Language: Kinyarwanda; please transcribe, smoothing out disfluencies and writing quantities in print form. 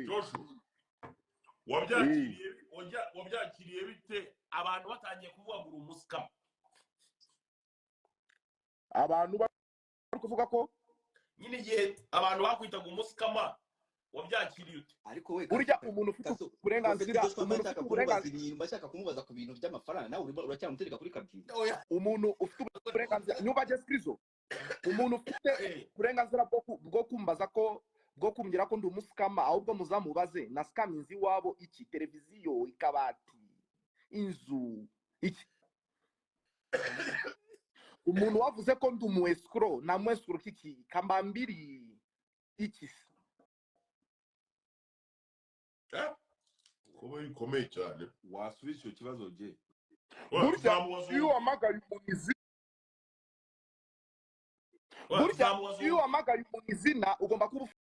Joshua wabyakiriye bite abantu batangiye kuvuga ngo umusikama abantu bari kuvuga ko nyine igihe abantu bakwitaga umusikama wabyakiriye ute ariko we burya umuntu ufite uburenganzira bashaka kumubaza ku bintu by'amafaranga nawe uracyamutereka kuri kabiri umuntu ufite uburenganzira nyumva Jescrizo umuntu ufite uburenganzira bwo kumbaza ko bwo kumbwira ko ndi umusikama ahubwo muzamubaze na scaminzi wabo iki televiziyo ikabati inzu iki umuntu wavuze ko ndi umuescro na muescro kiki kambambiri iki kuba ikomeye cyane wasubiza icyo kibazo je burya iyo wamagaye umuntu izina ugomba kuba